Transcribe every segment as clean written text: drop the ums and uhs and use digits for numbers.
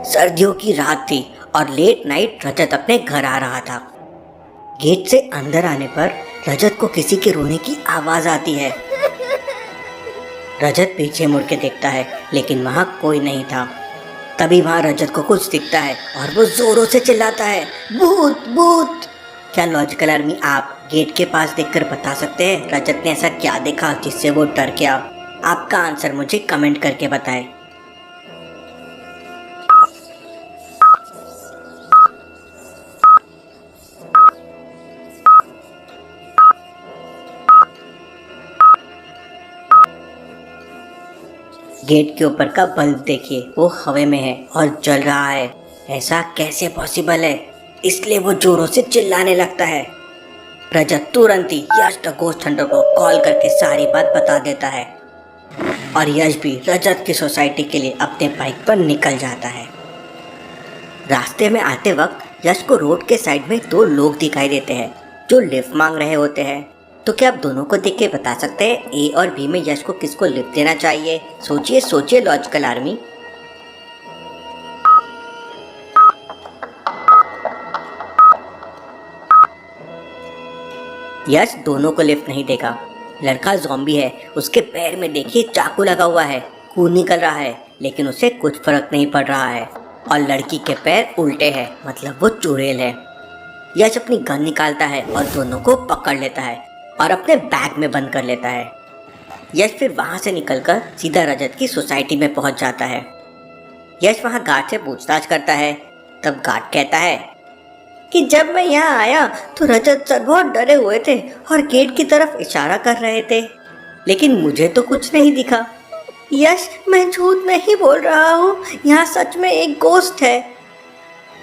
सर्दियों की रात थी और लेट नाइट रजत अपने घर आ रहा था। गेट से अंदर आने पर रजत को किसी के रोने की आवाज आती है। रजत पीछे मुड़ के देखता है लेकिन वहाँ कोई नहीं था। तभी वहाँ रजत को कुछ दिखता है और वो जोरों से चिल्लाता है, भूत भूत। क्या लॉजिकल आर्मी आप गेट के पास देखकर बता सकते हैं रजत ने ऐसा क्या देखा जिससे वो डर गया? आपका आंसर मुझे कमेंट करके बताएं। गेट के ऊपर का बल्ब देखिए, वो हवा में है और जल रहा है। ऐसा कैसे पॉसिबल है? इसलिए वो जोरों से चिल्लाने लगता है। रजत तुरंत ही यश द गोस्ट हंटर को कॉल करके सारी बात बता देता है और यश भी रजत की सोसाइटी के लिए अपने बाइक पर निकल जाता है। रास्ते में आते वक्त यश को रोड के साइड में दो लोग दिखाई देते हैं जो लिफ्ट मांग रहे होते हैं। तो क्या आप दोनों को देख के बता सकते हैं ए और बी में यश को किसको लिफ्ट देना चाहिए? सोचिए सोचिए लॉजिकल आर्मी। यश दोनों को लिफ्ट नहीं देगा। लड़का ज़ॉम्बी है, उसके पैर में देखिए चाकू लगा हुआ है, खून निकल रहा है लेकिन उसे कुछ फर्क नहीं पड़ रहा है। और लड़की के पैर उल्टे हैं, मतलब वो चुड़ैल है। यश अपनी गन निकालता है और दोनों को पकड़ लेता है और अपने बैग में बंद कर लेता है। यश फिर वहाँ से निकलकर सीधा रजत की सोसाइटी में पहुँच जाता है। यश वहाँ गार्ड से पूछताछ करता है। तब गार्ड कहता है कि जब मैं यहाँ आया तो रजत सर बहुत डरे हुए थे और गेट की तरफ इशारा कर रहे थे, लेकिन मुझे तो कुछ नहीं दिखा। यश, मैं झूठ नहीं बोल रहा हूँ, यहाँ सच में एक गोस्ट है।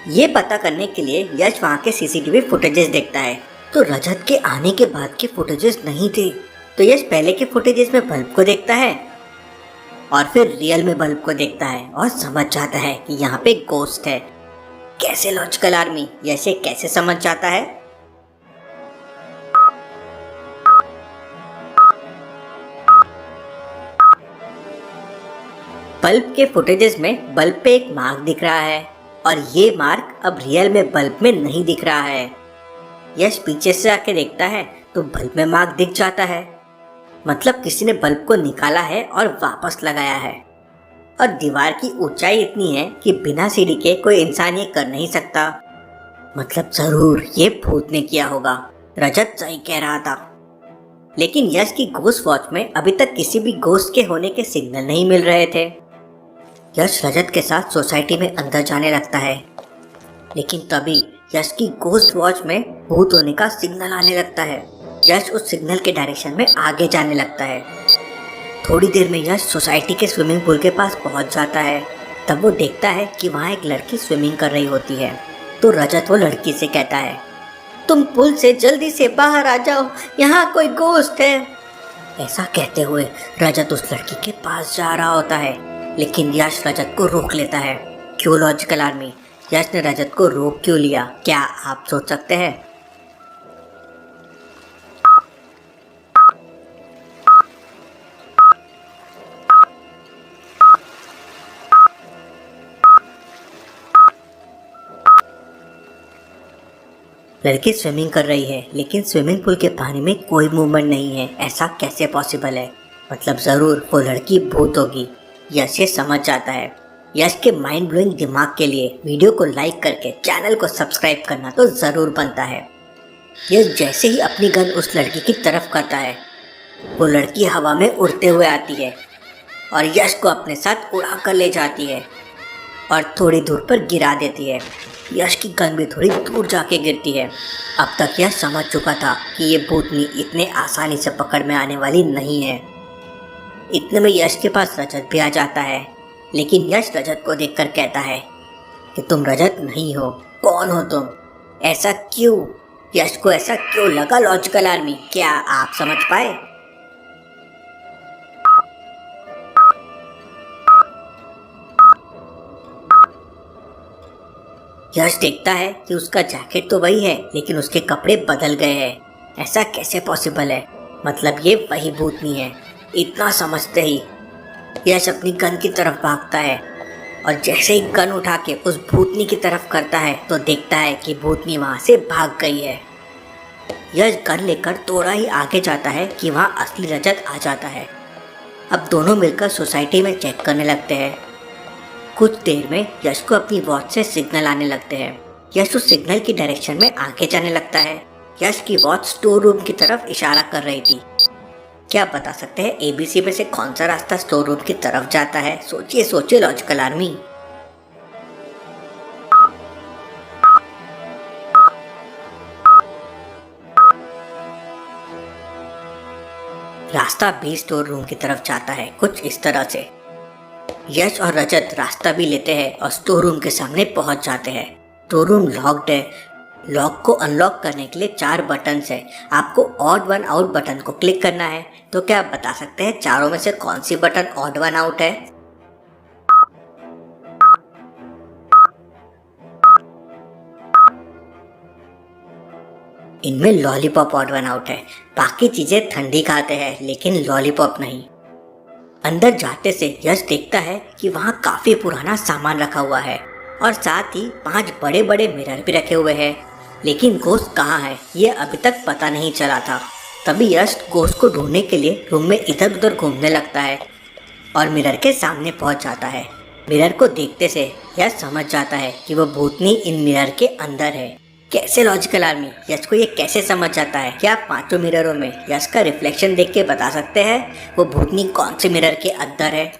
ये पता करने के लिए यश वहाँ के सीसीटीवी फुटेजेस देखता है तो रजत के आने के बाद के फुटेजेस नहीं थे। तो यश पहले के फुटेजेस में बल्ब को देखता है और फिर रियल में बल्ब को देखता है और समझ जाता है कि यहाँ पे गोस्ट है। कैसे लॉजिकल आर्मी? यश ये कैसे समझ जाता है? बल्ब के फुटेजेस में बल्ब पे एक मार्क दिख रहा है और ये मार्क अब रियल में बल्ब में नहीं दिख रहा है। यश पीछे से आके देखता है तो बल्ब में मार्क दिख जाता है, मतलब किसी ने बल्ब को निकाला है और वापस लगाया है। और दीवार की ऊंचाई इतनी है कि बिना सीढ़ी के कोई इंसान ये कर नहीं सकता, मतलब जरूर ये भूत ने किया होगा। रजत सही कह रहा था। लेकिन यश की घोस्ट वॉच में अभी तक किसी भी घोस्ट के होने के सिग्नल नहीं मिल रहे थे। यश रजत के साथ सोसाइटी में अंदर जाने लगता है, लेकिन तभी यश की घोस्ट वॉच में भूत होने का सिग्नल आने लगता है। यश उस सिग्नल के डायरेक्शन में आगे जाने लगता है। थोड़ी देर में यश सोसाइटी के स्विमिंग पूल के पास पहुंच जाता है। तब वो देखता है कि वहाँ एक लड़की स्विमिंग कर रही होती है। तो रजत वो लड़की से कहता है, तुम पुल से जल्दी से बाहर आ जाओ, यहाँ कोई गोस्ट है। ऐसा कहते हुए रजत उस लड़की के पास जा रहा होता है, लेकिन यश रजत को रोक लेता है। क्यों लॉजिकल आर्मी? यश ने रजत को रोक क्यों लिया, क्या आप सोच सकते हैं? लड़की स्विमिंग कर रही है लेकिन स्विमिंग पूल के पानी में कोई मूवमेंट नहीं है। ऐसा कैसे पॉसिबल है? मतलब जरूर वो लड़की भूत होगी। यश ये समझ जाता है। यश के माइंड ब्लोइंग दिमाग के लिए वीडियो को लाइक करके चैनल को सब्सक्राइब करना तो जरूर बनता है। यश जैसे ही अपनी गन उस लड़की की तरफ करता है, वो लड़की हवा में उड़ते हुए आती है और यश को अपने साथ उड़ा कर ले जाती है और थोड़ी दूर पर गिरा देती है। यश की गन भी थोड़ी दूर जाके गिरती है। अब तक यश समझ चुका था कि ये भूतनी इतने आसानी से पकड़ में आने वाली नहीं है। इतने में यश के पास रजत भी आ जाता है, लेकिन यश रजत को देखकर कहता है कि तुम रजत नहीं हो, कौन हो तुम? ऐसा क्यों? यश को ऐसा क्यों लगा लॉजिकल आर्मी? क्या आप समझ पाए? यश देखता है कि उसका जैकेट तो वही है लेकिन उसके कपड़े बदल गए हैं। ऐसा कैसे पॉसिबल है? मतलब ये वही भूतनी है। इतना समझते ही यश अपनी गन की तरफ भागता है और जैसे ही गन उठा के उस भूतनी की तरफ करता है तो देखता है कि भूतनी वहाँ से भाग गई है। यश गन लेकर थोड़ा ही आगे जाता है कि वहाँ असली रजत आ जाता है। अब दोनों मिलकर सोसाइटी में चेक करने लगते हैं। कुछ देर में यश को अपनी वॉच से सिग्नल आने लगते हैं। यश उस सिग्नल की डायरेक्शन में आगे जाने लगता है। यश की वॉच स्टोर रूम की तरफ इशारा कर रही थी। क्या आप बता सकते हैं ABC में से कौन सा रास्ता स्टोर रूम की तरफ जाता है? सोचिए सोचिए लॉजिकल आर्मी। रास्ता भी स्टोर रूम की तरफ जाता है, कुछ इस तरह से। यश और रजत रास्ता भी लेते हैं और स्टोर रूम के सामने पहुंच जाते हैं। स्टोर रूम लॉक्ड है। लॉक को अनलॉक करने के लिए 4 बटन्स है। आपको ऑड वन आउट बटन को क्लिक करना है। तो क्या आप बता सकते हैं चारों में से कौन सी बटन ऑड वन आउट है? इनमें लॉलीपॉप ऑड वन आउट है। बाकी चीजें ठंडी खाते हैं लेकिन लॉलीपॉप नहीं। अंदर जाते से यश देखता है कि वहाँ काफी पुराना सामान रखा हुआ है और साथ ही 5 बड़े बड़े मिरर भी रखे हुए हैं। लेकिन घोस्ट कहाँ है ये अभी तक पता नहीं चला था। तभी यश घोस्ट को ढूंढने के लिए रूम में इधर उधर घूमने लगता है और मिरर के सामने पहुंच जाता है। मिरर को देखते से यश समझ जाता है कि वो भूतनी इन मिरर के अंदर है। कैसे लॉजिकल आर्मी? यश को ये कैसे समझ जाता है? क्या आप 5 मिररों में यश का रिफ्लेक्शन देख के बता सकते हैं वो भूतनी कौन से मिरर के अंदर है?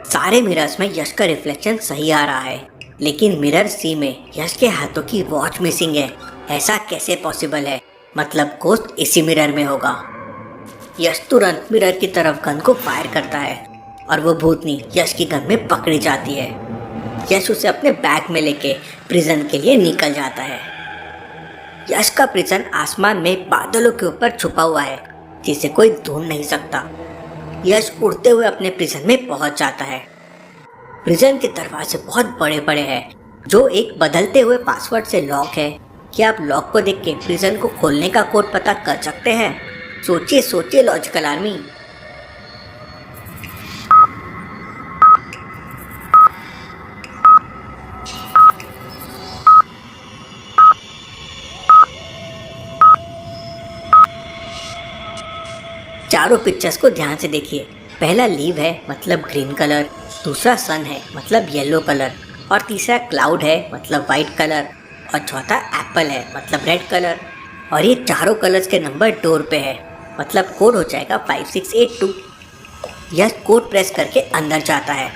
सारे मिरर्स में यश का रिफ्लेक्शन सही आ रहा है, लेकिन मिरर C में यश के हाथों की वॉच मिसिंग है। ऐसा कैसे पॉसिबल है? मतलब घोस्ट इसी मिरर में होगा। यश तुरंत मिरर की तरफ गन को फायर करता है और वो भूतनी यश की गन में पकड़ी जाती है। यश उसे अपने बैग में लेके प्रिजन के लिए निकल जाता है। यश का प्रिजन आसमान में बादलों के ऊपर छुपा हुआ है जिसे कोई ढूंढ नहीं सकता। यश उड़ते हुए अपने प्रिजन में पहुंच जाता है। प्रिजन के दरवाजे बहुत बड़े बड़े हैं जो एक बदलते हुए पासवर्ड से लॉक है। क्या आप लॉक को देख के प्रिजन को खोलने का कोड पता कर सकते हैं? सोचिए सोचिए लॉजिकल आर्मी। चारों पिक्चर्स को ध्यान से देखिए। पहला लीव है मतलब ग्रीन कलर, दूसरा सन है मतलब येलो कलर, और तीसरा क्लाउड है मतलब वाइट कलर, और चौथा एप्पल है मतलब रेड कलर। और ये चारों कलर्स के नंबर डोर पे है, मतलब कोड हो जाएगा 5682। यह कोड प्रेस करके अंदर जाता है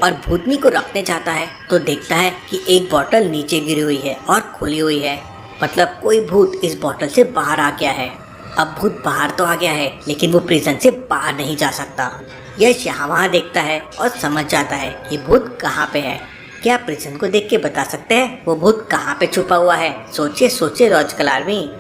और भूतनी को रखने जाता है तो देखता है कि एक बोतल नीचे गिरी हुई है और खुली हुई है। मतलब कोई भूत इस बोतल से बाहर आ गया है। अब भूत बाहर तो आ गया है लेकिन वो प्रिजन से बाहर नहीं जा सकता। यश यहाँ वहाँ देखता है और समझ जाता है कि भूत कहाँ पे है। क्या आप प्रिजन को देख के बता सकते हैं वो भूत कहाँ पे छुपा हुआ है? सोचिए सोचिए लॉजिकल आर्मी।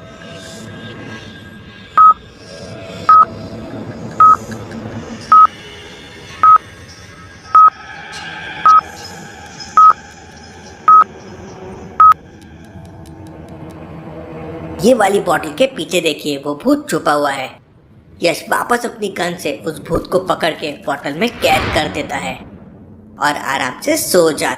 ये वाली बॉटल के पीछे देखिए वो भूत छुपा हुआ है। यश वापस अपनी गन से उस भूत को पकड़ के बॉटल में कैद कर देता है और आराम से सो जाता है।